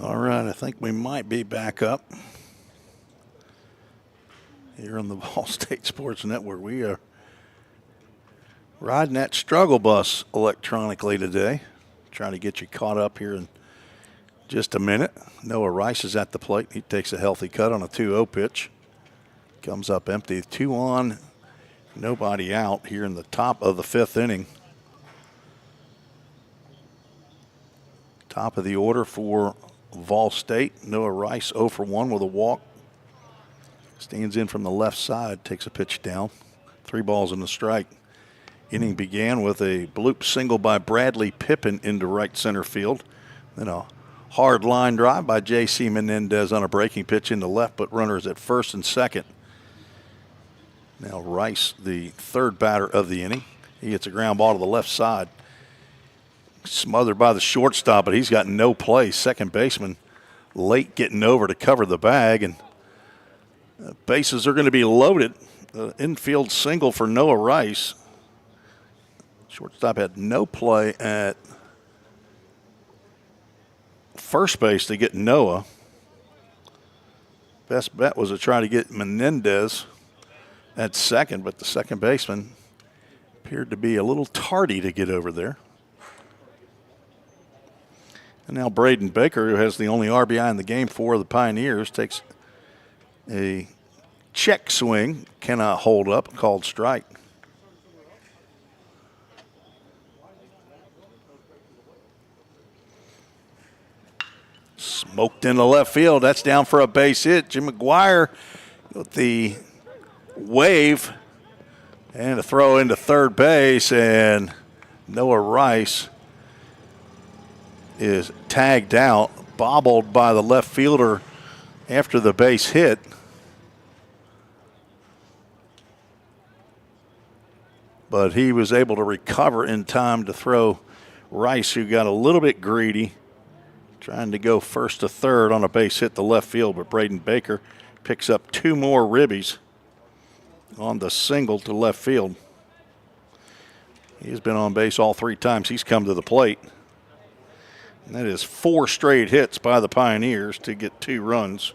All right, I think we might be back up here on the Ball State Sports Network. We are riding that struggle bus electronically today, trying to get you caught up here in just a minute. Noah Rice is at the plate. He takes a healthy cut on a 2-0 pitch. Comes up empty. 2 on, nobody out here in the top of the 5th inning. Top of the order for Vol State. Noah Rice 0 for 1 with a walk. Stands in from the left side, takes a pitch down. 3 balls and a strike. Inning began with a bloop single by Bradley Pippin into right center field. Then a hard line drive by J.C. Menendez on a breaking pitch into left, but runners at first and second. Now Rice, the third batter of the inning. He hits a ground ball to the left side. Smothered by the shortstop, but he's got no play. Second baseman late getting over to cover the bag, and bases are going to be loaded. Infield single for Noah Rice. Shortstop had no play at first base to get Noah. Best bet was to try to get Menendez at second, but the second baseman appeared to be a little tardy to get over there. And now Braden Baker, who has the only RBI in the game for the Pioneers, takes a check swing, cannot hold up, called strike. Smoked into left field. That's down for a base hit. Jim McGuire with the wave and a throw into third base, and Noah Rice is tagged out, bobbled by the left fielder after the base hit. But he was able to recover in time to throw Rice, who got a little bit greedy, trying to go first to third on a base hit to left field. But Braden Baker picks up 2 more ribbies on the single to left field. He's been on base all 3 times he's come to the plate. And that is 4 straight hits by the Pioneers to get 2 runs.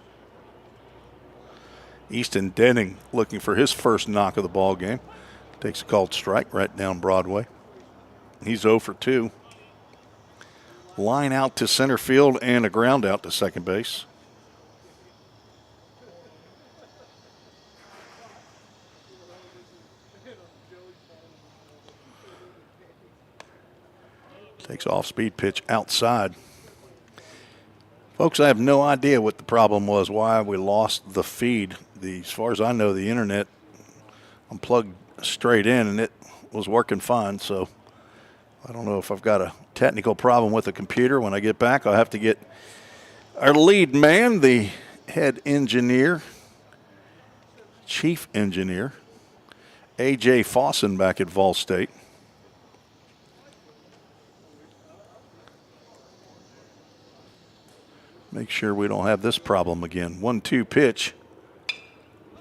Easton Denning looking for his first knock of the ball game. Takes a called strike right down Broadway. He's 0 for 2. Line out to center field and a ground out to second base. Takes off-speed pitch outside. Folks, I have no idea what the problem was, why we lost the feed. As far as I know, the internet, I'm plugged straight in, and it was working fine. So I don't know if I've got a technical problem with the computer. When I get back, I'll have to get our lead man, the head engineer, chief engineer, A.J. Fossen, back at Vol State. Make sure we don't have this problem again. 1-2 pitch.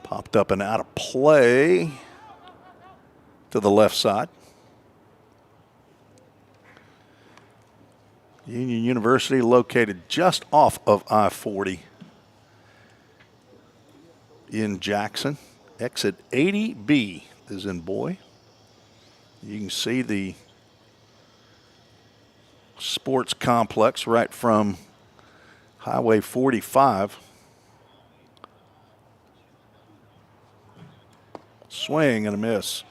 Popped up and out of play to the left side. Union University located just off of I-40 in Jackson. Exit 80B is in Boy. You can see the sports complex right from Highway 45. Swing and a miss.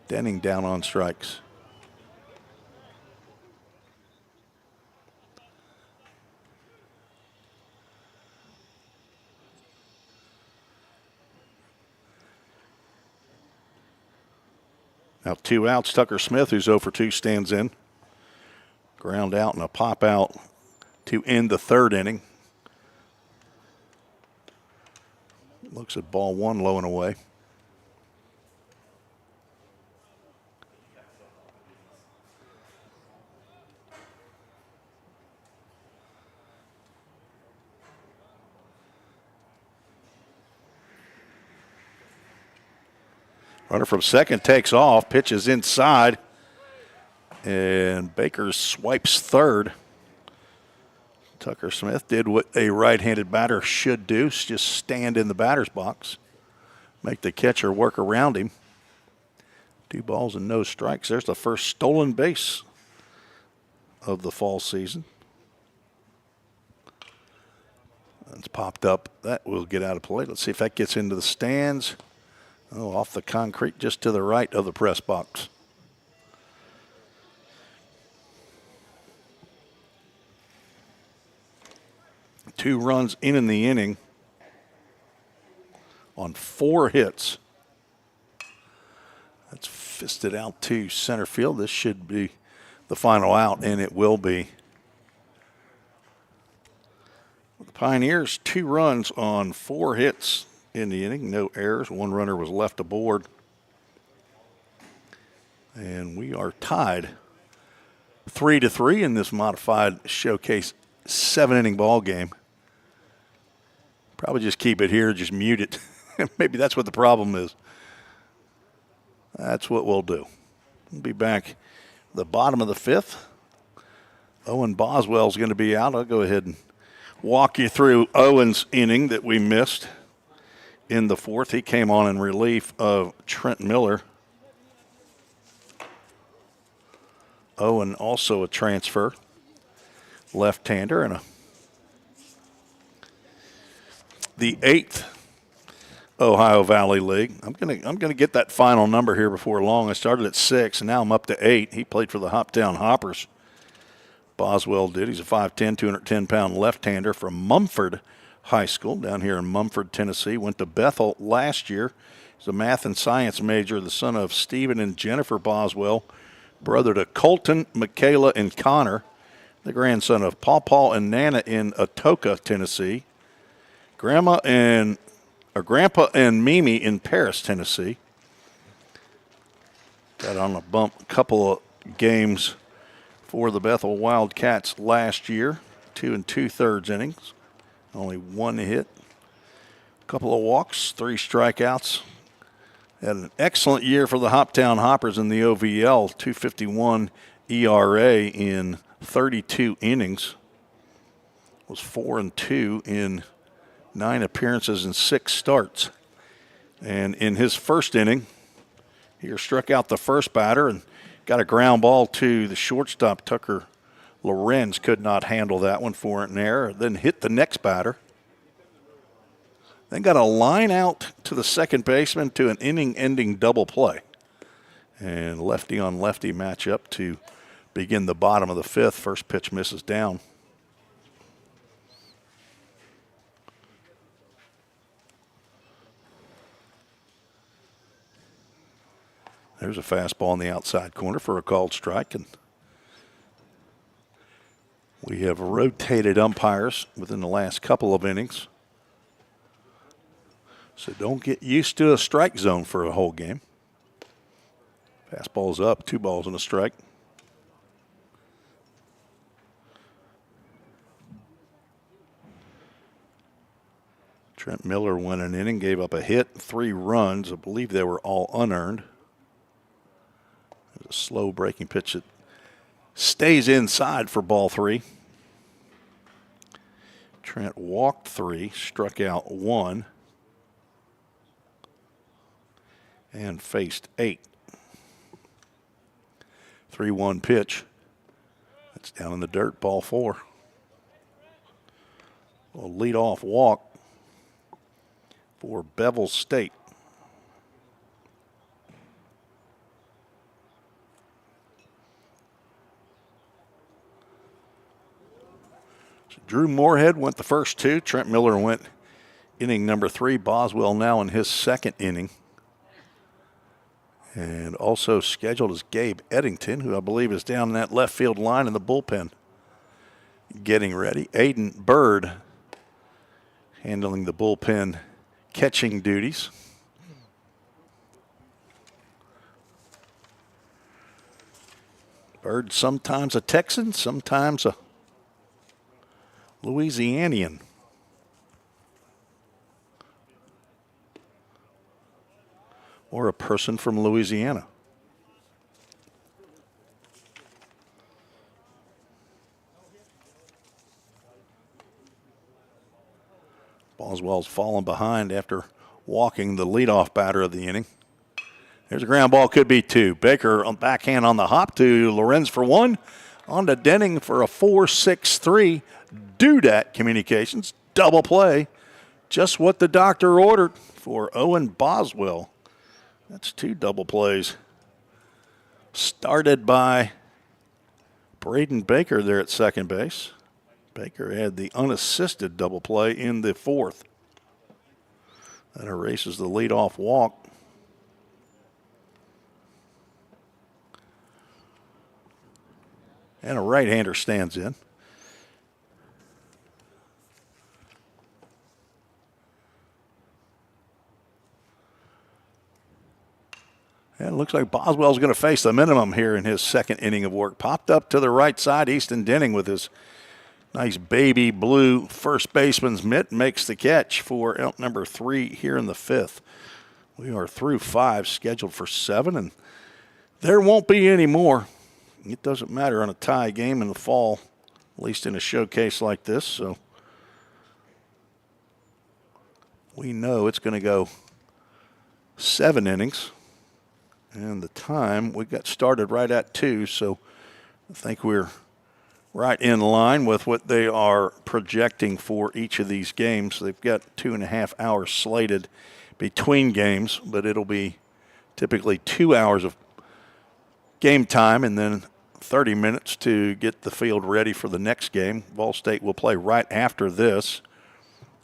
Denning down on strikes. Now 2 outs. Tucker Smith, who's 0 for 2, stands in. Ground out and a pop out to end the 3rd inning. Looks at ball 1 low and away. Runner from second takes off, pitches inside, and Baker swipes third. Tucker Smith did what a right-handed batter should do, just stand in the batter's box, make the catcher work around him. 2 balls and no strikes. There's the first stolen base of the fall season. It's popped up. That will get out of play. Let's see if that gets into the stands. Oh, off the concrete just to the right of the press box. Two runs in the inning on 4 hits. That's fisted out to center field. This should be the final out, and it will be. The Pioneers, 2 runs on 4 hits in the inning. No errors. 1 runner was left aboard. And we are tied 3-3 in this modified showcase 7-inning ball game. Probably just keep it here, just mute it. Maybe that's what the problem is. That's what we'll do. We'll be back the bottom of the 5th. Owen Boswell's going to be out. I'll go ahead and walk you through Owen's inning that we missed in the 4th. He came on in relief of Trent Miller. Owen also a transfer, left-hander, and the 8th Ohio Valley League. I'm gonna get that final number here before long. I started at 6, and now I'm up to 8. He played for the Hoptown Hoppers. Boswell did. He's a 5'10", 210-pound left-hander from Mumford High School down here in Mumford, Tennessee. Went to Bethel last year. He's a math and science major, the son of Stephen and Jennifer Boswell, brother to Colton, Michaela, and Connor, the grandson of Paw and Nana in Atoka, Tennessee. Grandpa and Mimi in Paris, Tennessee. Got on a bump, couple of games for the Bethel Wildcats last year. 2 2/3 innings. Only 1 hit. A couple of walks, 3 strikeouts. Had an excellent year for the Hoptown Hoppers in the OVL. 2.51 ERA in 32 innings. Was 4-2 in 9 appearances and 6 starts. And in his first inning, he struck out the first batter and got a ground ball to the shortstop. Tucker Lorenz could not handle that one for an error. Then hit the next batter. Then got a line out to the second baseman to an inning-ending double play. And lefty-on-lefty matchup to begin the bottom of the 5th. First pitch misses down. There's a fastball in the outside corner for a called strike. And we have rotated umpires within the last couple of innings. So don't get used to a strike zone for a whole game. Fastball's up, 2 balls and a strike. Trent Miller went an inning, gave up a hit, 3 runs. I believe they were all unearned. A slow breaking pitch that stays inside for ball 3. Trent walked 3, struck out 1, and faced 8. 3-1 pitch. That's down in the dirt, ball 4. A leadoff walk for Bevill State. Drew Moorhead went the first 2. Trent Miller went inning number 3. Boswell now in his 2nd inning. And also scheduled is Gabe Eddington, who I believe is down in that left field line in the bullpen, getting ready. Aiden Bird handling the bullpen catching duties. Bird sometimes a Texan, sometimes a Louisianian. Or a person from Louisiana. Boswell's fallen behind after walking the leadoff batter of the inning. There's a ground ball, could be two. Baker on backhand on the hop to Lorenz for one. On to Denning for a 4-6-3. Dudat Communications double play. Just what the doctor ordered for Owen Boswell. That's two double plays. Started by Braden Baker there at second base. Baker had the unassisted double play in the fourth. That erases the leadoff walk. And a right-hander stands in. And it looks like Boswell's going to face the minimum here in his second inning of work. Popped up to the right side. Easton Denning with his nice baby blue first baseman's mitt makes the catch for out number 3 here in the fifth. We are through 5, scheduled for 7, and there won't be any more. It doesn't matter on a tie game in the fall, at least in a showcase like this. So we know it's going to go 7 innings. And the time, we got started right at 2, so I think we're right in line with what they are projecting for each of these games. They've got 2.5 hours slated between games, but it'll be typically 2 hours of game time and then 30 minutes to get the field ready for the next game. Ball State will play right after this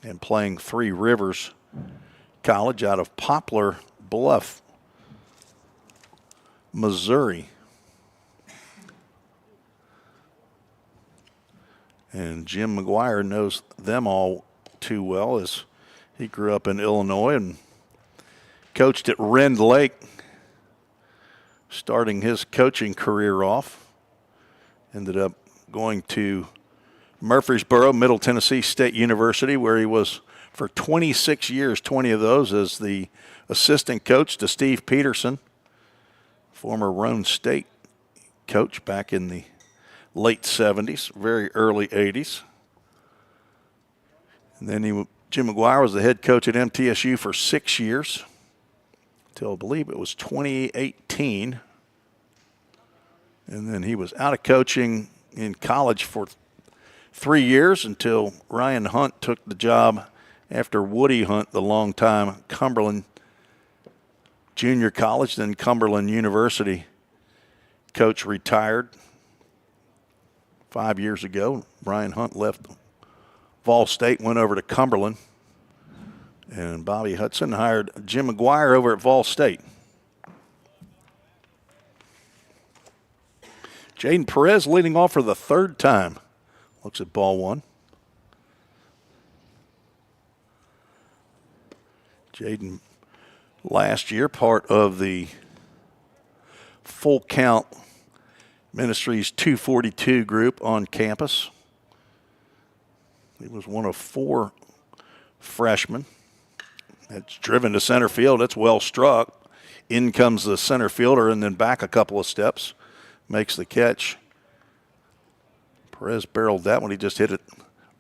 and playing Three Rivers College out of Poplar Bluff, Missouri. And Jim McGuire knows them all too well as he grew up in Illinois and coached at Rend Lake, starting his coaching career off. Ended up going to Murfreesboro, Middle Tennessee State University, where he was for 26 years, 20 of those as the assistant coach to Steve Peterson, former Roan State coach back in the late 70s, very early 80s. And then Jim McGuire was the head coach at MTSU for 6 years, until I believe it was 2018. And then he was out of coaching in college for 3 years until Ryan Hunt took the job after Woody Hunt, the longtime Cumberland Junior College, then Cumberland University coach, retired 5 years ago. Ryan Hunt left Vol State, went over to Cumberland. And Bobby Hudson hired Jim McGuire over at Vol State. Jaden Perez leading off for the third time. Looks at ball one. Jaden, last year, part of the Full Count Ministries 242 group on campus. He was one of 4 freshmen. It's driven to center field. It's well struck. In comes the center fielder and then back a couple of steps. Makes the catch. Perez barreled that one. He just hit it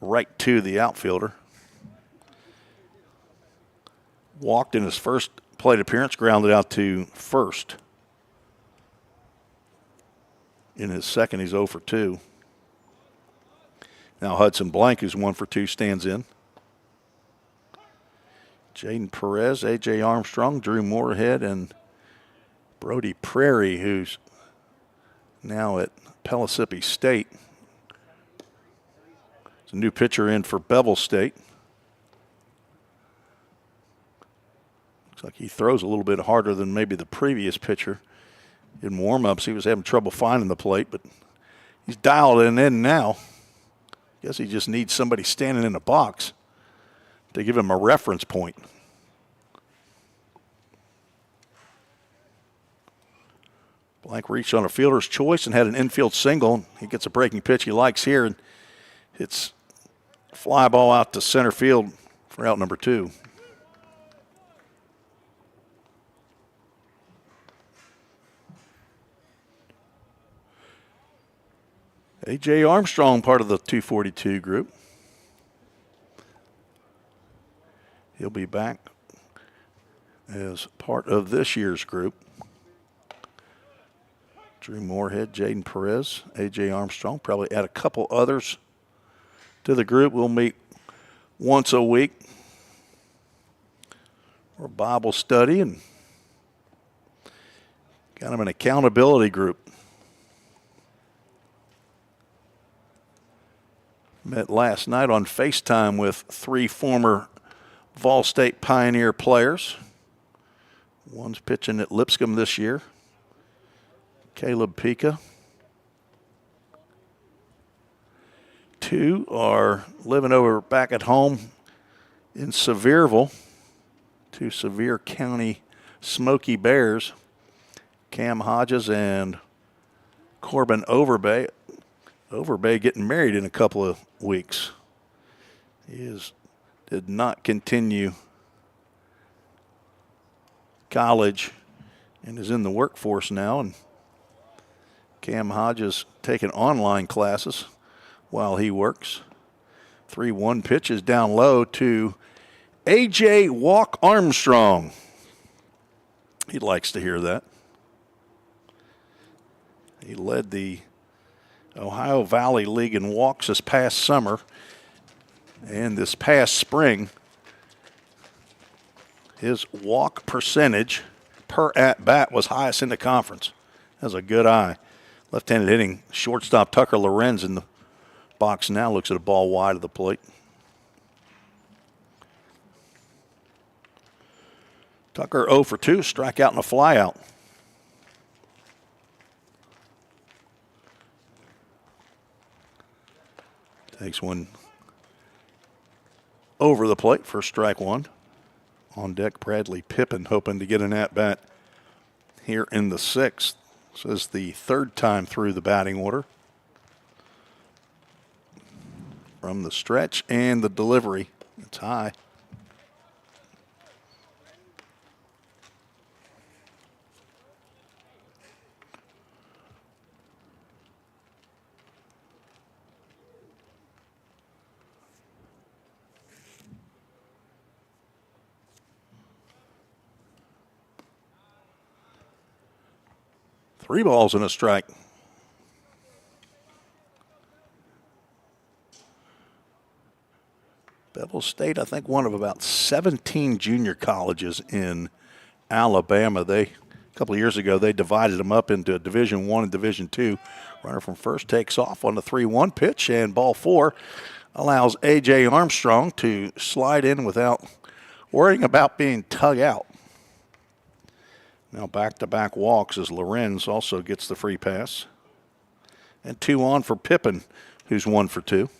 right to the outfielder. Walked in his first plate appearance, grounded out to first. In his second, he's 0 for 2. Now Hudson Blank, who's 1 for 2, stands in. Jaden Perez, A.J. Armstrong, Drew Moorhead, and Brody Prairie, who's now at Pellissippi State. It's a new pitcher in for Bevill State. Looks like he throws a little bit harder than maybe the previous pitcher. In warm-ups, he was having trouble finding the plate, but he's dialed it in now. Guess he just needs somebody standing in the box to give him a reference point. Blank reached on a fielder's choice and had an infield single. He gets a breaking pitch he likes here and hits a fly ball out to center field for out number 2. A.J. Armstrong, part of the 242 group. He'll be back as part of this year's group. Drew Moorhead, Jaden Perez, A.J. Armstrong, probably add a couple others to the group. We'll meet once a week for Bible study and kind of an accountability group. Met last night on FaceTime with 3 former Vol State Pioneer players. One's pitching at Lipscomb this year, Caleb Pika. 2 are living over back at home in Sevierville. 2 Sevier County Smoky Bears, Cam Hodges and Corbin Overbay. Overbay getting married in a couple of weeks. He did not continue college and is in the workforce now. And Cam Hodges taking online classes while he works. 3-1 pitch is down low to A.J. Walk Armstrong. He likes to hear that. He led the Ohio Valley League in walks this past summer, and this past spring, his walk percentage per at-bat was highest in the conference. That was a good eye. Left-handed hitting shortstop Tucker Lorenz in the box now, looks at a ball wide of the plate. Tucker 0 for 2, strikeout and a flyout. Takes one over the plate for strike 1. On deck, Bradley Pippin hoping to get an at-bat here in the 6th. This is the 3rd time through the batting order. From the stretch and the delivery, it's high. Three balls and a strike. Bevill State, I think, one of about 17 junior colleges in Alabama. A couple of years ago, they divided them up into Division I and Division II. Runner from first takes off on the 3-1 pitch, and ball 4 allows A.J. Armstrong to slide in without worrying about being tugged out. Now back-to-back walks as Lorenz also gets the free pass. And 2 on for Pippin, who's 1 for 2. Looks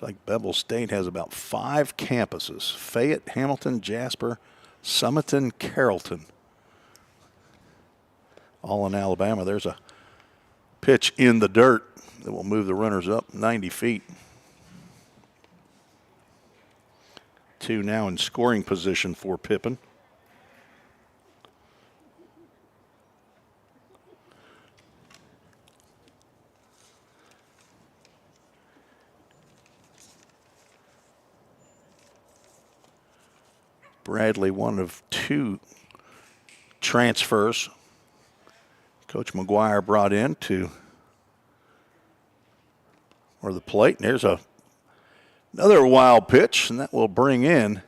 like Bevill State has about 5 campuses: Fayette, Hamilton, Jasper, Summerton, Carrollton. All in Alabama. There's a pitch in the dirt that will move the runners up 90 feet. 2 now in scoring position for Pippin. Bradley, one of 2 transfers Coach McGuire brought in to the plate. And there's another wild pitch, and that will bring in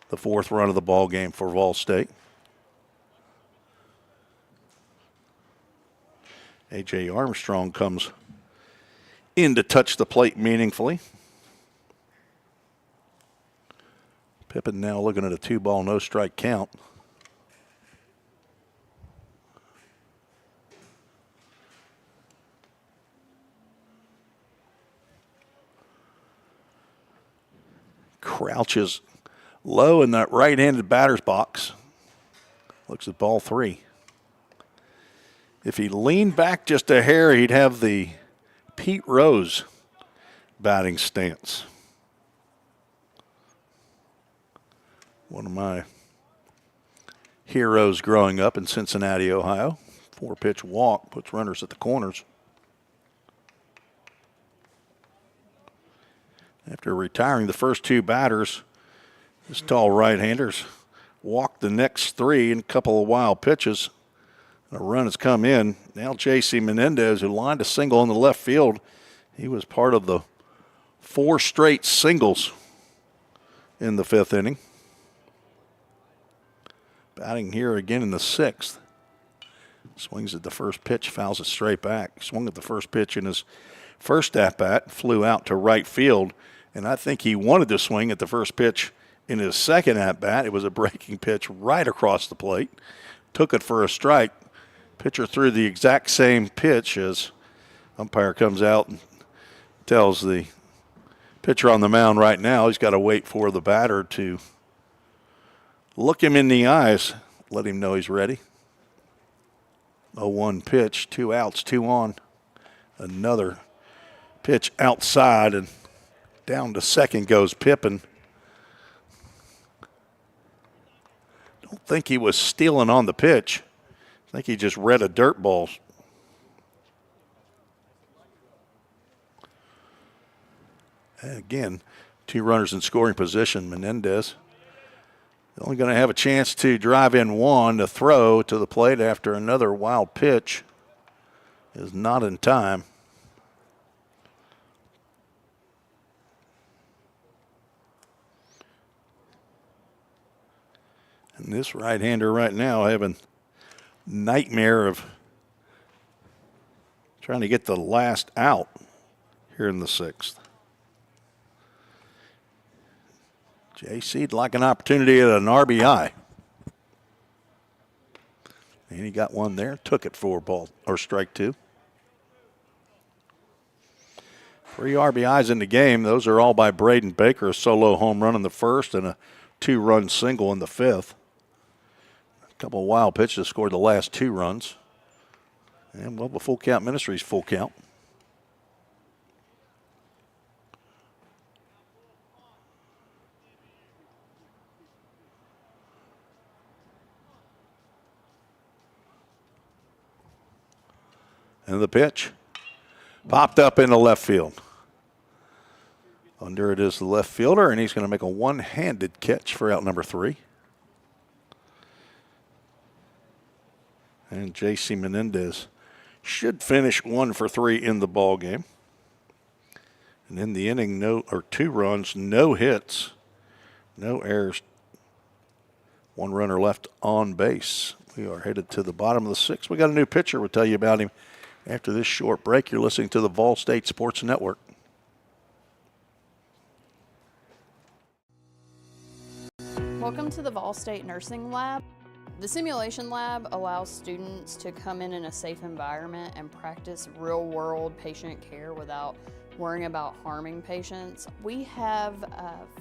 the 4th run of the ball game for Vol State. A.J. Armstrong comes in to touch the plate meaningfully. Pippin now looking at a 2-ball, no-strike count. Crouches low in that right-handed batter's box. Looks at ball 3. If he leaned back just a hair, he'd have the Pete Rose batting stance. One of my heroes growing up in Cincinnati, Ohio. 4-pitch walk puts runners at the corners. After retiring the first 2 batters, this tall right-handers walked the next 3 in a couple of wild pitches. A run has come in. Now J.C. Menendez, who lined a single in the left field, he was part of the 4 straight singles in the 5th inning. Batting here again in the 6th. Swings at the first pitch, fouls it straight back. Swung at the first pitch in his first at-bat, flew out to right field, and I think he wanted to swing at the first pitch in his second at-bat. It was a breaking pitch right across the plate. Took it for a strike. Pitcher threw the exact same pitch as umpire comes out and tells the pitcher on the mound right now he's got to wait for the batter to look him in the eyes, let him know he's ready. 0-1 pitch, 2 outs, 2 on. Another pitch outside, and down to second goes Pippin. Don't think he was stealing on the pitch. I think he just read a dirt ball. And again, 2 runners in scoring position. Menendez only going to have a chance to drive in 1 to throw to the plate after another wild pitch is not in time. And this right-hander right now having nightmare of trying to get the last out here in the 6th. JC'd like an opportunity at an RBI. And he got one there, took it for strike 2. 3 RBIs in the game. Those are all by Braden Baker, a solo home run in the first and a 2-run single in the 5th. A couple of wild pitches scored the last 2 runs. And, well, the full count ministry's full count. And the pitch popped up into left field. Under it is the left fielder, and he's going to make a one-handed catch for out number 3. And J.C. Menendez should finish 1 for 3 in the ball game. And in the inning, 2 runs, no hits, no errors. 1 runner left on base. We are headed to the bottom of the 6th. We got a new pitcher. We'll tell you about him after this short break. You're listening to the Bevill State Sports Network. Welcome to the Bevill State Nursing Lab. The simulation lab allows students to come in a safe environment and practice real-world patient care without worrying about harming patients. We have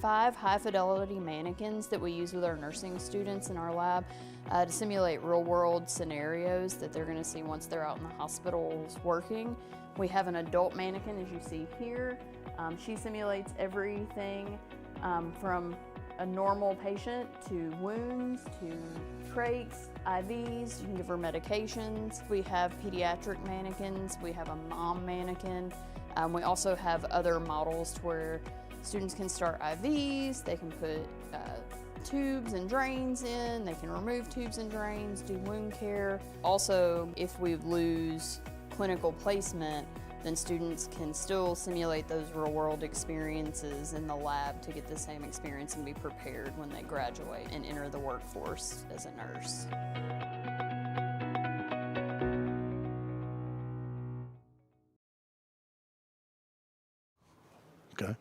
5 high-fidelity mannequins that we use with our nursing students in our lab to simulate real-world scenarios that they're going to see once they're out in the hospitals working. We have an adult mannequin, as you see here. She simulates everything from a normal patient to wounds to trachs, IVs. You can give her medications. We have pediatric mannequins. We have a mom mannequin. We also have other models to where students can start IVs. They can put tubes and drains in. They can remove tubes and drains, do wound care. Also, if we lose clinical placement, then students can still simulate those real-world experiences in the lab to get the same experience and be prepared when they graduate and enter the workforce as a nurse. Okay.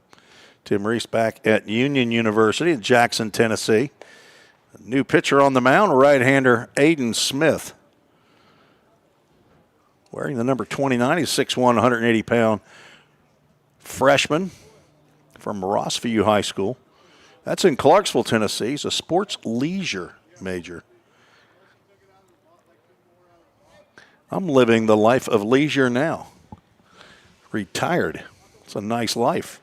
Tim Reese back at Union University in Jackson, Tennessee. A new pitcher on the mound, right-hander Aiden Smith. Wearing the number 29, he's 6'1", 180-pound freshman from Rossview High School. That's in Clarksville, Tennessee. He's a sports leisure major. I'm living the life of leisure now. Retired. It's a nice life.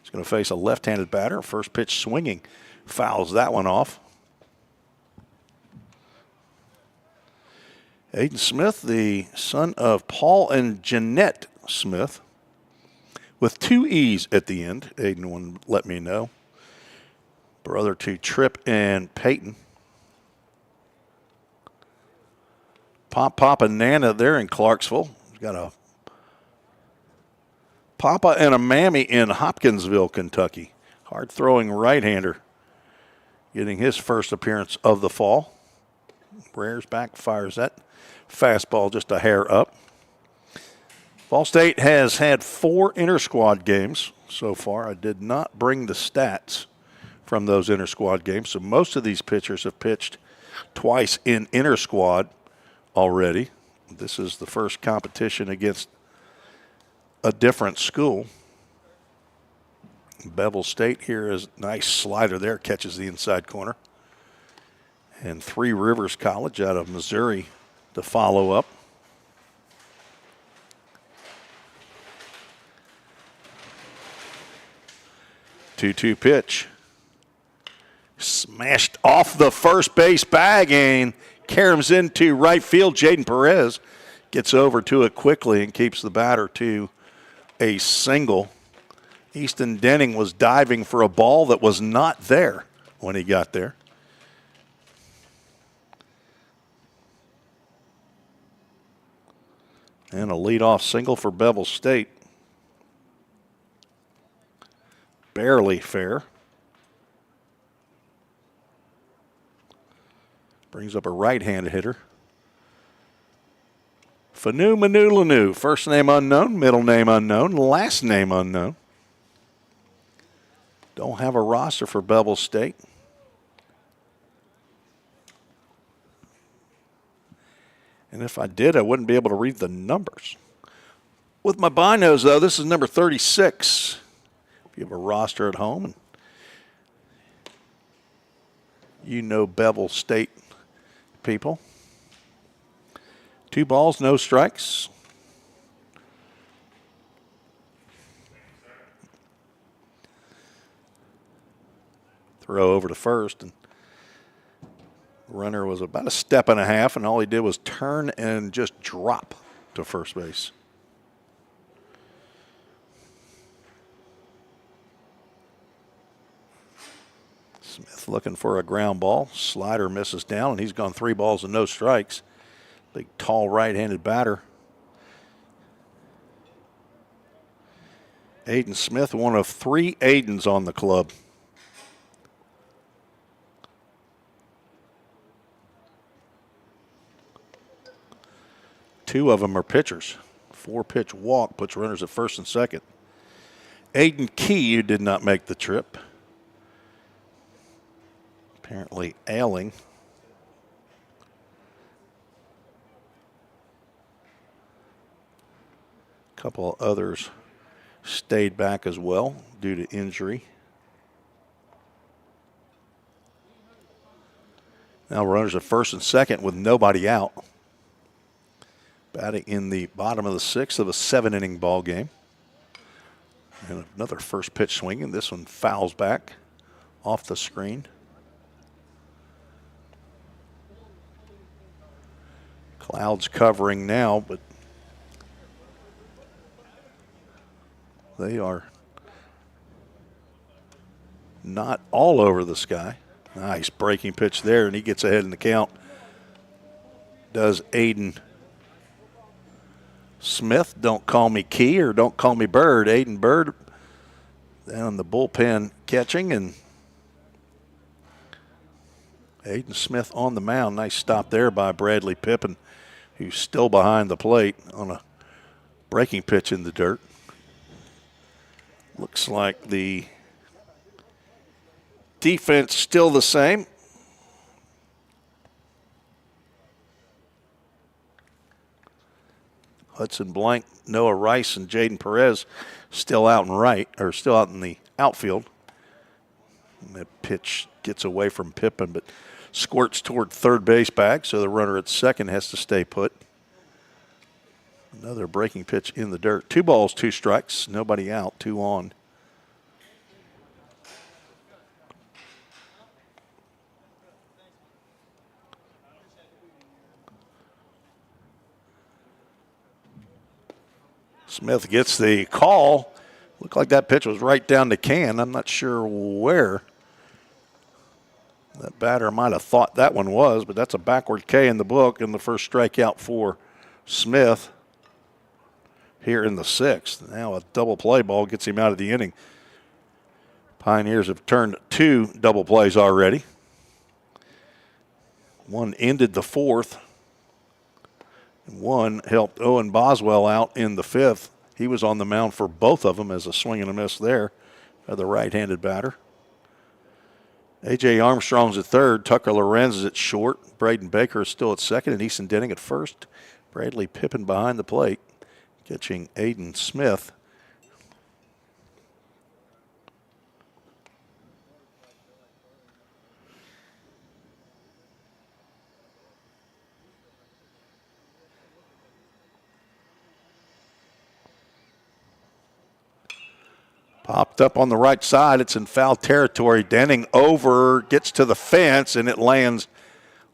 He's going to face a left-handed batter. First pitch swinging. Fouls that one off. Aiden Smith, the son of Paul and Jeanette Smith, with 2 E's at the end. Aiden wouldn't let me know. Brother to Trip and Peyton. Pop and Nana there in Clarksville. We've got a Papa and a Mammy in Hopkinsville, Kentucky. Hard-throwing right-hander getting his first appearance of the fall. Rears back, fires that fastball just a hair up. Ball State has had 4 inter-squad games so far. I did not bring the stats from those inter-squad games, so most of these pitchers have pitched twice in inter-squad already. This is the first competition against a different school. Bevill State here is a nice slider there, catches the inside corner. And Three Rivers College out of Missouri to follow up. Two-two pitch. Smashed off the first base bag and caroms into right field. Jaden Perez gets over to it quickly and keeps the batter to a single. Easton Denning was diving for a ball that was not there when he got there. And a leadoff single for Bevill State. Barely fair. Brings up a right-handed hitter. Fanu Manu Lanu, first name unknown, middle name unknown, last name unknown. Don't have a roster for Bevill State. And if I did, I wouldn't be able to read the numbers. With my binos, though, this is number 36. If you have a roster at home and you know Bevill State people. 2 balls, no strikes. Throw over to first, and runner was about a step and a half, and all he did was turn and just drop to first base. Smith looking for a ground ball. Slider misses down, and he's gone 3 balls and no strikes. Big, tall, right-handed batter. Aiden Smith, one of 3 Aidens on the club. Two of them are pitchers. 4-pitch walk puts runners at first and second. Aiden Key, who did not make the trip. Apparently ailing. A couple of others stayed back as well due to injury. Now runners at first and second with nobody out. Batting in the bottom of the 6th of a 7-inning ball game. And another first pitch swing, and this one fouls back off the screen. Clouds covering now, but they are not all over the sky. Nice breaking pitch there, and he gets ahead in the count. Does Aiden Smith. Don't call me Key or don't call me Bird. Aiden Bird down in the bullpen catching, and Aiden Smith on the mound. Nice stop there by Bradley Pippin, who's still behind the plate on a breaking pitch in the dirt. Looks like the defense still the same. Hudson Blank, Noah Rice, and Jaden Perez still out in right, or still out in the outfield. And that pitch gets away from Pippin, but squirts toward third base bag, so the runner at second has to stay put. Another breaking pitch in the dirt. 2 balls, 2 strikes, nobody out, 2 on. Smith gets the call. Looked like that pitch was right down the can. I'm not sure where that batter might have thought that one was, but that's a backward K in the book, and the first strikeout for Smith here in the 6th. Now a double play ball gets him out of the inning. Pioneers have turned 2 double plays already. One ended the 4th. And one helped Owen Boswell out in the 5th. He was on the mound for both of them as a swing and a miss there by the right-handed batter. A.J. Armstrong's at 3rd. Tucker Lorenz is at short. Braden Baker is still at 2nd. And Easton Denning at 1st. Bradley Pippin behind the plate, catching Aiden Smith. Popped up on the right side. It's in foul territory. Denning over, gets to the fence, and it lands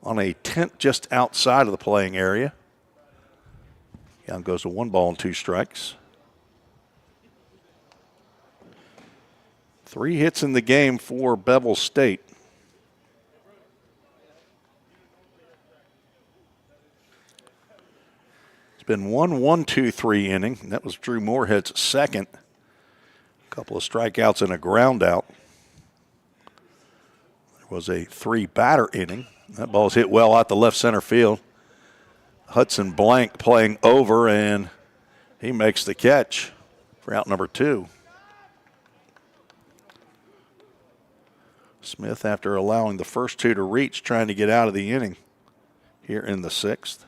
on a tent just outside of the playing area. Down goes to 1 ball and 2 strikes. 3 hits in the game for Bevill State. It's been 1-1-2-3 inning. And that was Drew Moorhead's second. Couple of strikeouts and a ground out. There was a 3-batter inning. That ball's hit well out the left center field. Hudson Blank playing over, and he makes the catch for out number 2. Smith, after allowing the first 2 to reach, trying to get out of the inning here in the 6th.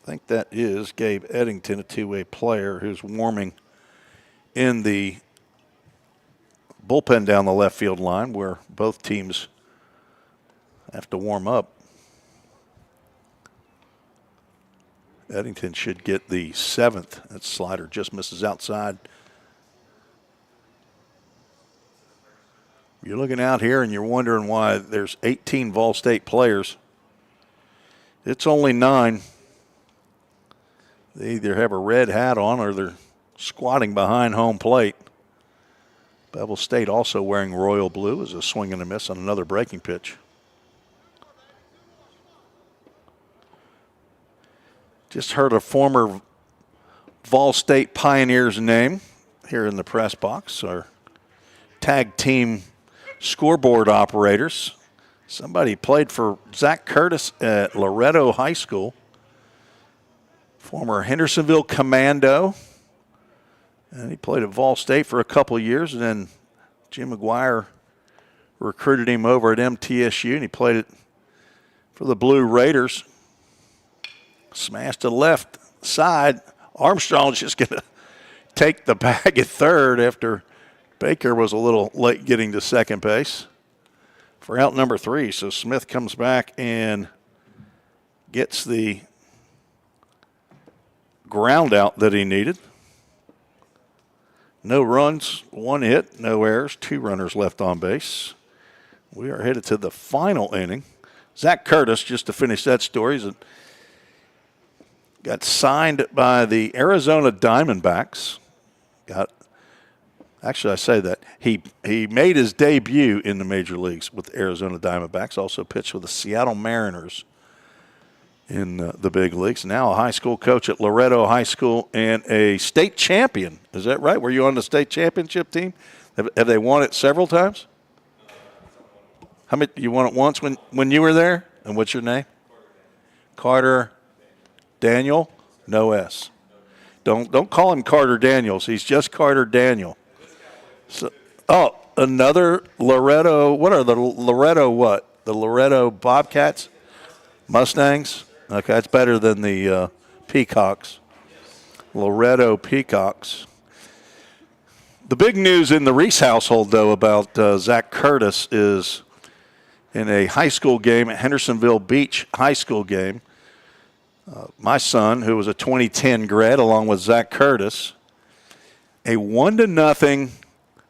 I think that is Gabe Eddington, a 2-way player who's warming in the bullpen down the left field line where both teams have to warm up. Eddington should get the 7th. That slider just misses outside. You're looking out here and you're wondering why there's 18 Vol State players. It's only 9. They either have a red hat on or they're squatting behind home plate. Bevill State also wearing royal blue as a swing and a miss on another breaking pitch. Just heard a former Vol State Pioneers name here in the press box, our tag team scoreboard operators. Somebody played for Zach Curtis at Loretto High School. Former Hendersonville Commando. And he played at Vol State for a couple of years, and then Jim McGuire recruited him over at MTSU, and he played it for the Blue Raiders. Smashed to the left side. Armstrong's just going to take the bag at 3rd after Baker was a little late getting to second base for out number 3. So Smith comes back and gets the ground out that he needed. No runs, 1 hit, no errors, 2 runners left on base. We are headed to the final inning. Zach Curtis, just to finish that story, got signed by the Arizona Diamondbacks. Actually, I say that. He made his debut in the major leagues with the Arizona Diamondbacks, also pitched with the Seattle Mariners in the big leagues. Now a high school coach at Loretto High School and a state champion. Is that right? Were you on the state championship team? Have they won it several times? How many? You won it once when you were there? And what's your name? Carter Daniel? No S. Don't call him Carter Daniels. He's just Carter Daniel. So, another Loretto. What are the Loretto what? The Loretto Bobcats? Mustangs? Okay, that's better than the Peacocks. Loretto Peacocks. The big news in the Reese household, though, about Zach Curtis is in a high school game at Hendersonville Beach High School game. My son, who was a 2010 grad, along with Zach Curtis, a 1-0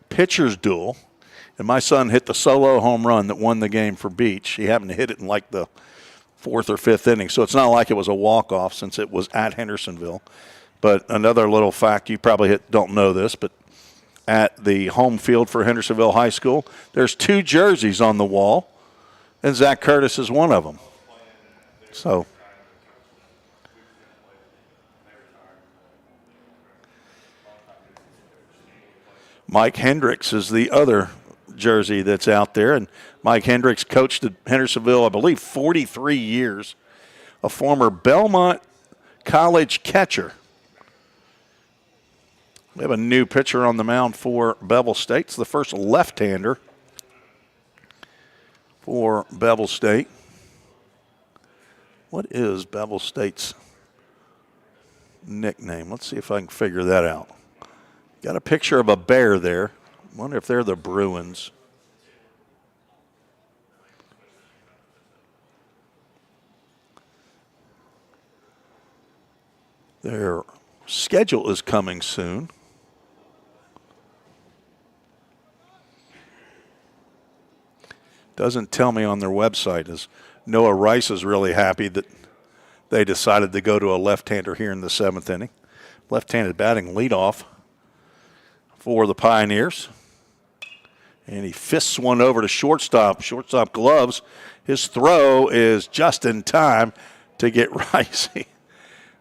pitcher's duel, and my son hit the solo home run that won the game for Beach. He happened to hit it in like the 4th or 5th inning. So it's not like it was a walk-off since it was at Hendersonville. But another little fact, you probably don't know this, but at the home field for Hendersonville High School, there's 2 jerseys on the wall, and Zach Curtis is one of them. So Mike Hendricks is the other jersey that's out there, and Mike Hendricks coached at Hendersonville, I believe, 43 years, a former Belmont College catcher. We have a new pitcher on the mound for Bevill State. It's the first left-hander for Bevill State. What is Bevill State's nickname? Let's see if I can figure that out. Got a picture of a bear there. Wonder if they're the Bruins. Their schedule is coming soon. Doesn't tell me on their website. As Noah Rice is really happy that they decided to go to a left-hander here in the 7th inning. Left-handed batting leadoff for the Pioneers. And he fists one over to shortstop. Shortstop gloves. His throw is just in time to get Rice.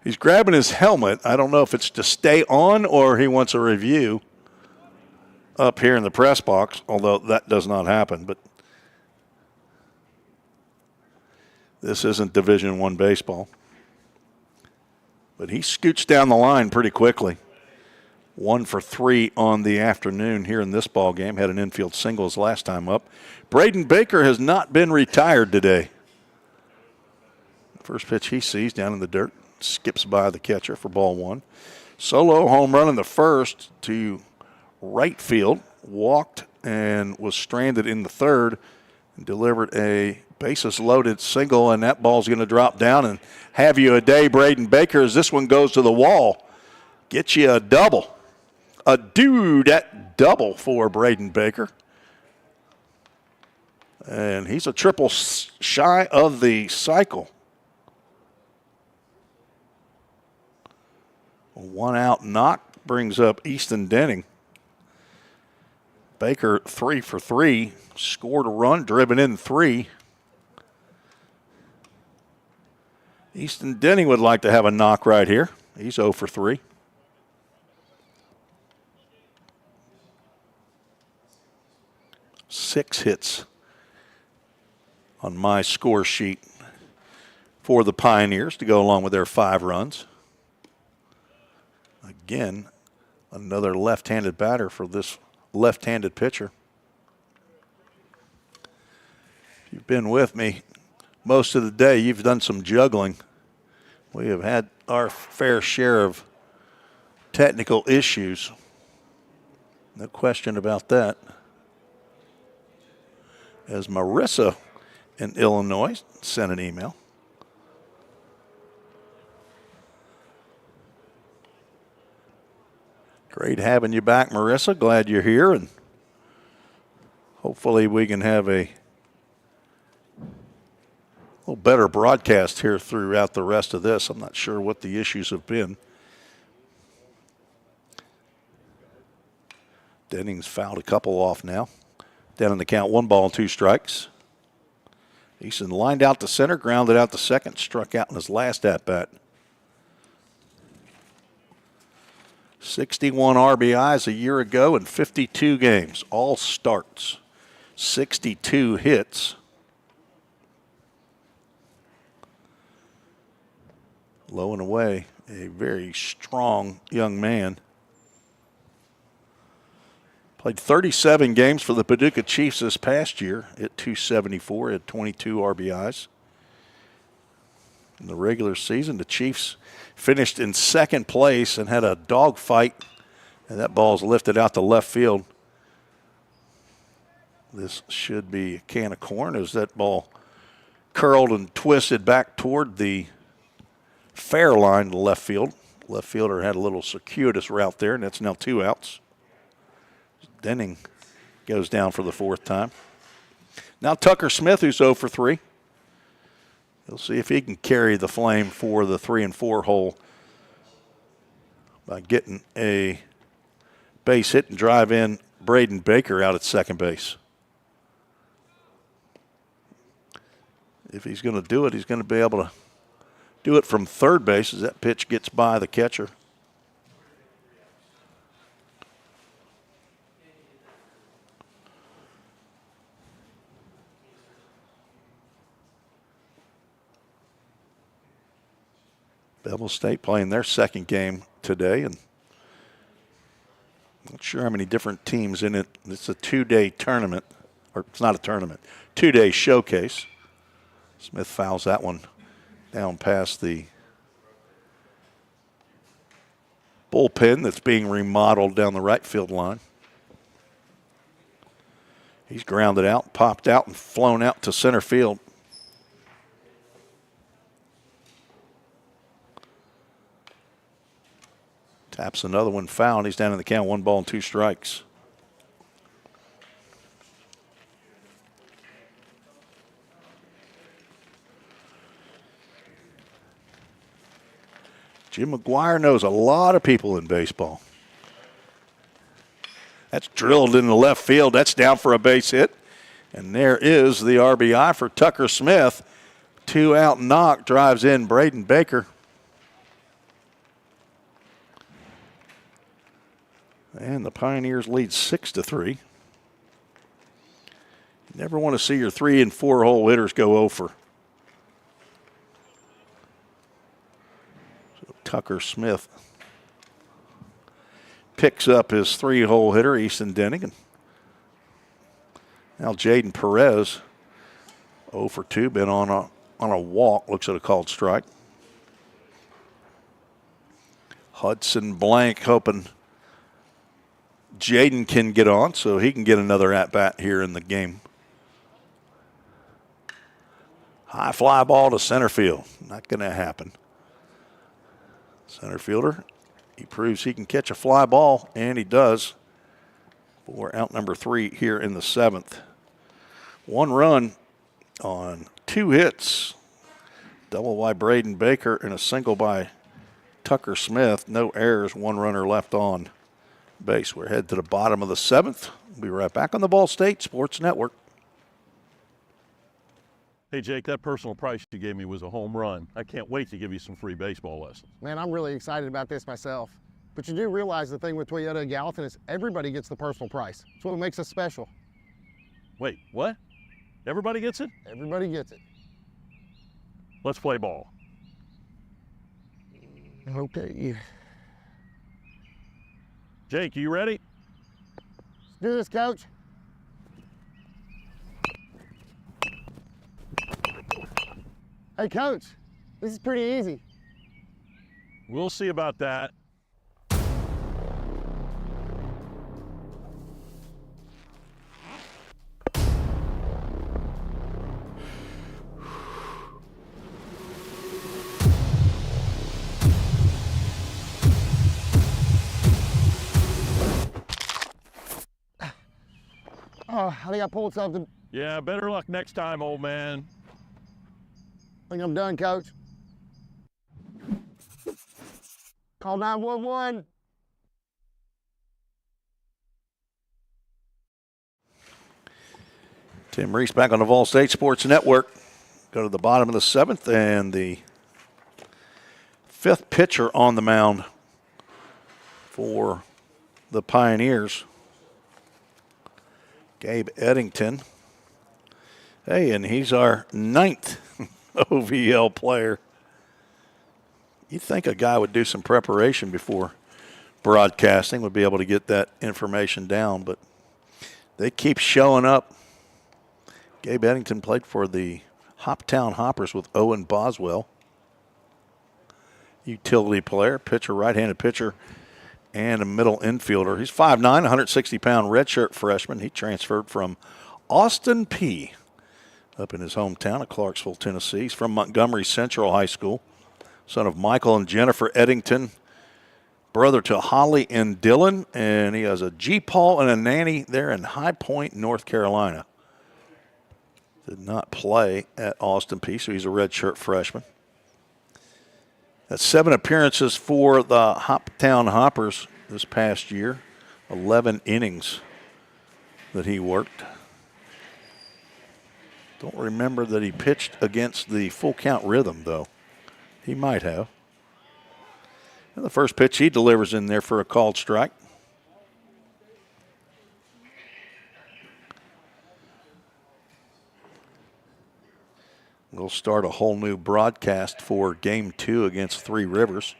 He's grabbing his helmet. I don't know if it's to stay on or he wants a review up here in the press box, although that does not happen. But this isn't Division I baseball. But he scoots down the line pretty quickly. 1 for 3 on the afternoon here in this ball game. Had an infield single his last time up. Braden Baker has not been retired today. First pitch he sees down in the dirt. Skips by the catcher for ball 1. Solo home run in the first to right field. Walked and was stranded in the third and delivered a bases-loaded single, and that ball's going to drop down and have you a day, Braden Baker, as this one goes to the wall. Get you a double. A dude at double for Braden Baker. And he's a triple shy of the cycle. A 1-out knock brings up Easton Denning. Baker 3 for 3, scored a run, driven in 3. Easton Denning would like to have a knock right here. He's 0 for 3. Six hits on my score sheet for the Pioneers to go along with their 5 runs. Again, another left-handed batter for this left-handed pitcher. If you've been with me most of the day, you've done some juggling. We have had our fair share of technical issues. No question about that. As Marissa in Illinois sent an email. Great having you back, Marissa. Glad you're here, and hopefully we can have a little better broadcast here throughout the rest of this. I'm not sure what the issues have been. Denning's fouled a couple off now. Down in the count, 1 ball, 2 strikes. Easton lined out to center, grounded out to second, struck out in his last at-bat. 61 RBIs a year ago in 52 games, all starts. 62 hits. Low and away, a very strong young man. Played 37 games for the Paducah Chiefs this past year at 274, had 22 RBIs. In the regular season, the Chiefs finished in 2nd place and had a dogfight, and that ball's lifted out to left field. This should be a can of corn as that ball curled and twisted back toward the fair line to left field. Left fielder had a little circuitous route there, and that's now 2 outs. Denning goes down for the 4th time. Now Tucker Smith, who's 0 for 3. He'll see if he can carry the flame for the 3 and 4 hole by getting a base hit and drive in Braden Baker out at second base. If he's going to do it, he's going to be able to do it from third base as that pitch gets by the catcher. Bevill State playing their second game today, and not sure how many different teams in it. It's a 2-day tournament, or it's not a tournament, 2-day showcase. Smith fouls that one down past the bullpen that's being remodeled down the right field line. He's grounded out, popped out, and flown out to center field. Taps another one foul, and he's down in the count, 1 ball and 2 strikes. Jim McGuire knows a lot of people in baseball. That's drilled in the left field. That's down for a base hit. And there is the RBI for Tucker Smith. 2 out knock, drives in Braden Baker. And the Pioneers lead 6-3. You never want to see your 3 and 4 hole hitters go over. So Tucker Smith picks up his 3-hole hitter, Easton Denning. And now Jaden Perez, 0 for 2, been on a walk, looks at a called strike. Hudson Blank hoping Jaden can get on so he can get another at-bat here in the game. High fly ball to center field. Not going to happen. Center fielder, he proves he can catch a fly ball, and he does for out number 3 here in the 7th. 1 run on 2 hits. Double by Braden Baker and a single by Tucker Smith. No errors, 1 runner left on base. We're headed to the bottom of the 7th. We'll be right back on the Ball State Sports Network. Hey, Jake, that personal price you gave me was a home run. I can't wait to give you some free baseball lessons. Man, I'm really excited about this myself. But you do realize the thing with Toyota and Gallatin is everybody gets the personal price. It's what makes us special. Wait, what? Everybody gets it? Everybody gets it. Let's play ball. Okay. Jake, you ready? Let's do this, Coach. Hey, Coach, this is pretty easy. We'll see about that. Oh, I think I pulled something. Yeah, better luck next time, old man. I think I'm done, Coach. Call 911. Tim Reese back on the Vol State Sports Network. Go to the bottom of the 7th, and the 5th pitcher on the mound for the Pioneers, Gabe Eddington. Hey, and he's our 9th OVL player. You'd think a guy would do some preparation before broadcasting, would be able to get that information down, but they keep showing up. Gabe Eddington played for the Hoptown Hoppers with Owen Boswell. Utility player, pitcher, right-handed pitcher, and a middle infielder. He's 5'9", 160-pound redshirt freshman. He transferred from Austin P up in his hometown of Clarksville, Tennessee. He's from Montgomery Central High School. Son of Michael and Jennifer Eddington. Brother to Holly and Dylan. And he has a G-Paul and a nanny there in High Point, North Carolina. Did not play at Austin Peay, so he's a redshirt freshman. That's 7 appearances for the Hoptown Hoppers this past year. 11 innings that he worked. Don't remember that he pitched against the full count rhythm, though. He might have. And the first pitch he delivers in there for a called strike. We'll start a whole new broadcast for Game 2 against Three Rivers.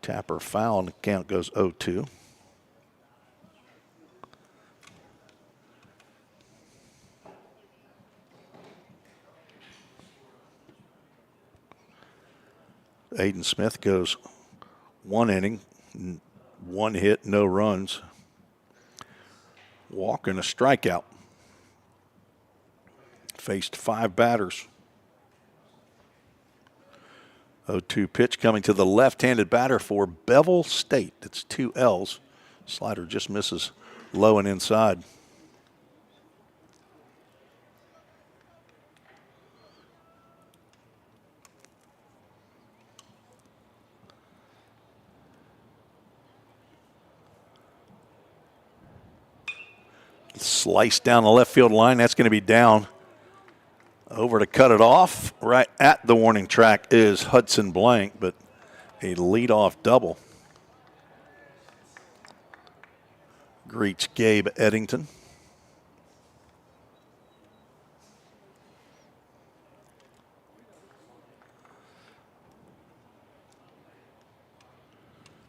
Tapper foul, and the count goes 0-2. Aiden Smith goes 1 inning, 1 hit, no runs. Walk and a strikeout. Faced 5 batters. 0-2 pitch coming to the left-handed batter for Bevill State. It's 2 L's. Slider just misses low and inside. Slice down the left field line. That's going to be down. Over to cut it off. Right at the warning track is Hudson Blank, but a leadoff double. Greets Gabe Eddington.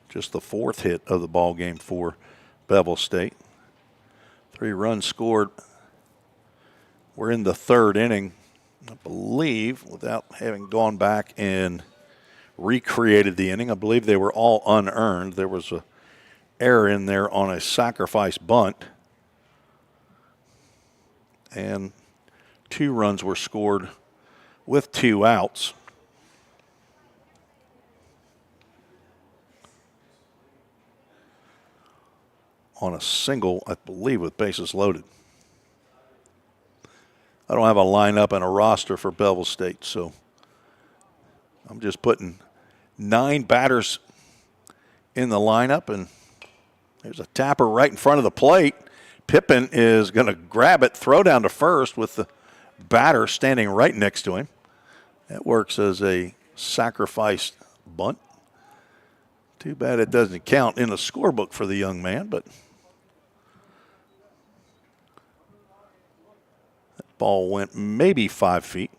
Just the 4th hit of the ball game for Bevill State. 3 runs scored. We're in the 3rd inning, I believe, without having gone back and recreated the inning. I believe they were all unearned. There was an error in there on a sacrifice bunt. And 2 runs were scored with 2 outs. On a single, I believe, with bases loaded. I don't have a lineup and a roster for Bevill State, so I'm just putting 9 batters in the lineup, and there's a tapper right in front of the plate. Pippin is going to grab it, throw down to first with the batter standing right next to him. That works as a sacrificed bunt. Too bad it doesn't count in the scorebook for the young man, but that ball went maybe 5 feet.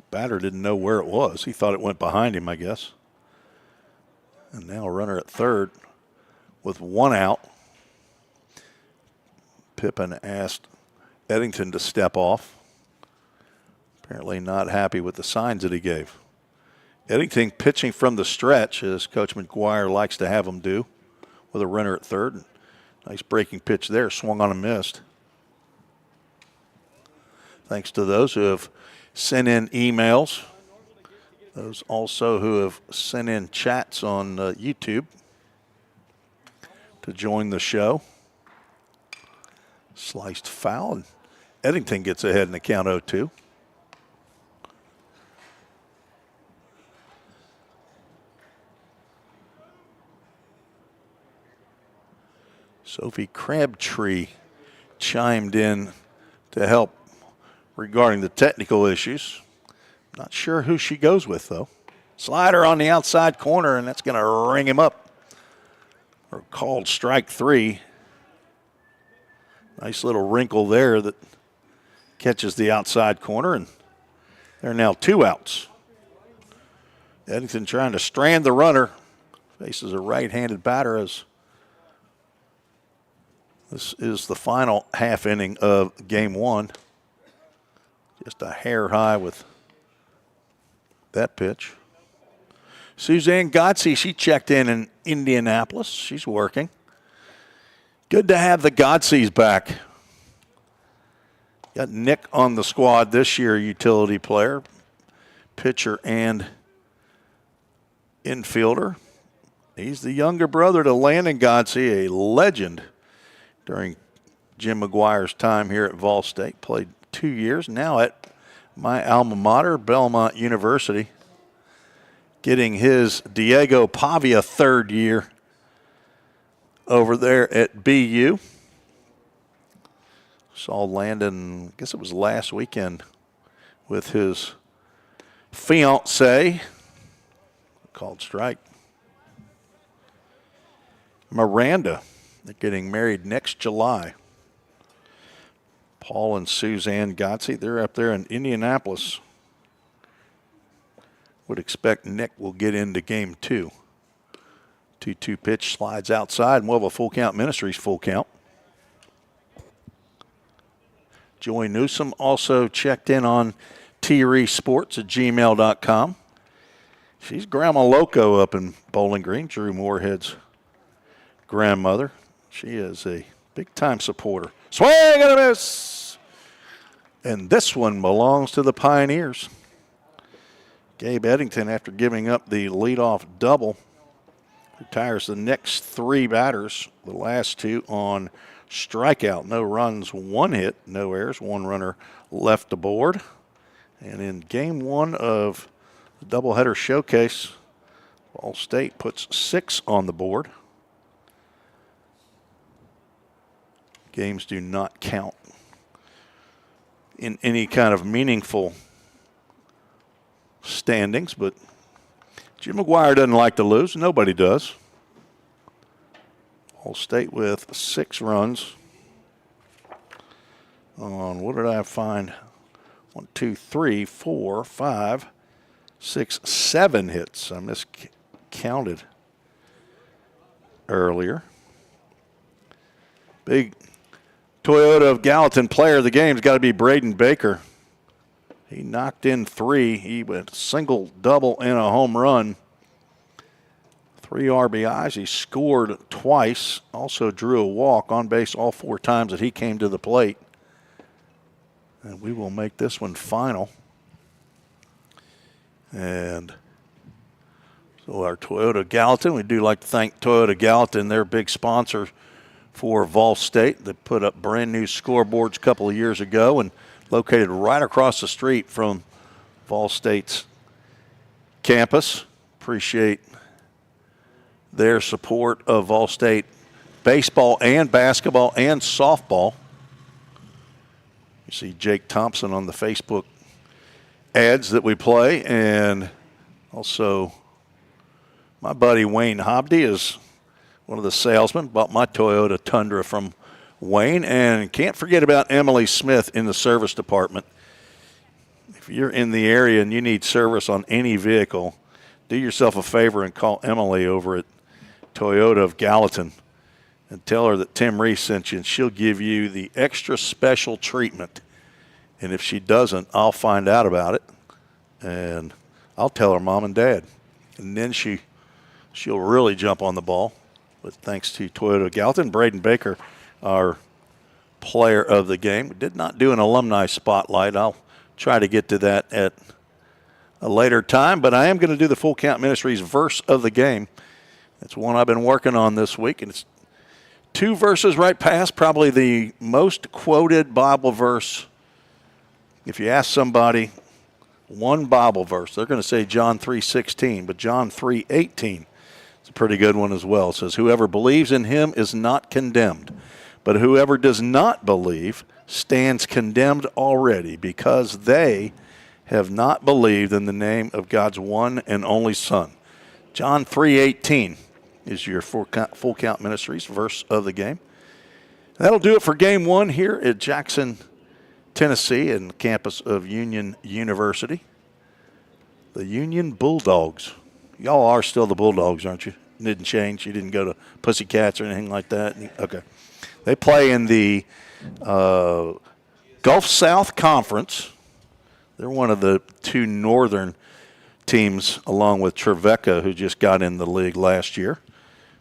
Batter didn't know where it was. He thought it went behind him, I guess. And now a runner at third with 1 out. Pippin asked Eddington to step off. Apparently not happy with the signs that he gave. Eddington pitching from the stretch, as Coach McGuire likes to have him do, with a runner at third. Nice breaking pitch there, swung on and missed. Thanks to those who have sent in emails, those also who have sent in chats on YouTube to join the show. Sliced foul, and Eddington gets ahead in the count 0-2. Sophie Crabtree chimed in to help regarding the technical issues. Not sure who she goes with, though. Slider on the outside corner, and that's going to ring him up. Or called strike 3. Nice little wrinkle there that catches the outside corner, and there are now 2 outs. Eddington trying to strand the runner. Faces a right-handed batter as this is the final half inning of game 1. Just a hair high with that pitch. Suzanne Godsey, she checked in Indianapolis. She's working. Good to have the Godseys back. Got Nick on the squad this year, utility player, pitcher and infielder. He's the younger brother to Landon Godsey, a legend during Jim McGuire's time here at Vol State. Played 2 years, now at my alma mater, Belmont University, getting his Diego Pavia third year over there at BU. Saw Landon, I guess it was last weekend, with his fiancée. Called strike. Miranda, they're getting married next July. Paul and Suzanne Gotze, they're up there in Indianapolis. Would expect Nick will get into game 2. 2-2 pitch, slides outside, and we'll have a full count. Ministries full count. Joy Newsom also checked in on tresports@gmail.com. She's Grandma Loco up in Bowling Green, Drew Moorhead's grandmother. She is a big-time supporter. Swing and a miss! And this one belongs to the Pioneers. Gabe Eddington, after giving up the leadoff double, retires the next 3 batters, the last 2 on strikeout. No runs, 1 hit, no errors, 1 runner left aboard. And in game 1 of the doubleheader showcase, Ball State puts 6 on the board. Games do not count in any kind of meaningful standings, but Jim McGuire doesn't like to lose. Nobody does. Ball State with 6 runs on, what did I find? 1, 2, 3, 4, 5, 6, 7 hits. I miscounted earlier. Big Toyota of Gallatin player of the game's got to be Braden Baker. He knocked in 3. He went single, double, and a home run. 3 RBIs. He scored twice. Also drew a walk on base all 4 times that he came to the plate. And we will make this one final. And so our Toyota Gallatin, we do like to thank Toyota Gallatin, their big sponsor for Vol State. They put up brand new scoreboards a couple of years ago and located right across the street from Vol State's campus. Appreciate their support of Vol State baseball and basketball and softball. You see Jake Thompson on the Facebook ads that we play, and also my buddy Wayne Hobdy is one of the salesmen. Bought my Toyota Tundra from Wayne, and can't forget about Emily Smith in the service department. If you're in the area and you need service on any vehicle, do yourself a favor and call Emily over at Toyota of Gallatin and tell her that Tim Reese sent you, and she'll give you the extra special treatment. And if she doesn't, I'll find out about it, and I'll tell her mom and dad. And then she'll really jump on the ball. But thanks to Toyota of Gallatin, Braden Baker, our player of the game. We did not do an alumni spotlight. I'll try to get to that at a later time, but I am going to do the Full Count Ministries verse of the game. It's one I've been working on this week, and it's 2 verses right past probably the most quoted Bible verse. If you ask somebody one Bible verse, they're going to say John 3:16, but John 3:18 is a pretty good one as well. It says, "Whoever believes in him is not condemned, but whoever does not believe stands condemned already, because they have not believed in the name of God's one and only Son." John 3:18 is your Full Count Ministries verse of the game. That'll do it for game 1 here at Jackson, Tennessee, and the campus of Union University. The Union Bulldogs. Y'all are still the Bulldogs, aren't you? Didn't change. You didn't go to Pussycats or anything like that? Okay. They play in the Gulf South Conference. They're one of the 2 northern teams, along with Trevecca, who just got in the league last year.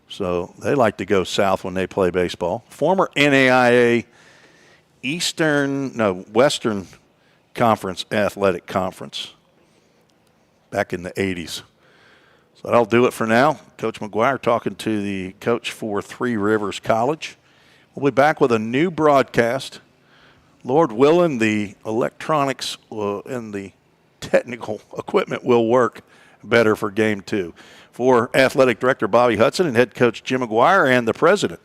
So they like to go south when they play baseball. Former NAIA Western Conference Athletic Conference back in the 80s. So that'll do it for now. Coach McGuire talking to the coach for Three Rivers College. We'll We'll be back with a new broadcast. Lord willing, the electronics and the technical equipment will work better for Game 2. For Athletic Director Bobby Hudson and Head Coach Jim McGuire and the President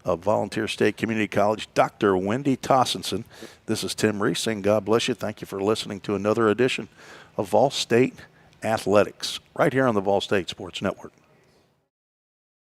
of Volunteer State Community College, Dr. Wendy Tossenson, this is Tim Reese saying God bless you. Thank you for listening to another edition of Vol State Athletics right here on the Vol State Sports Network.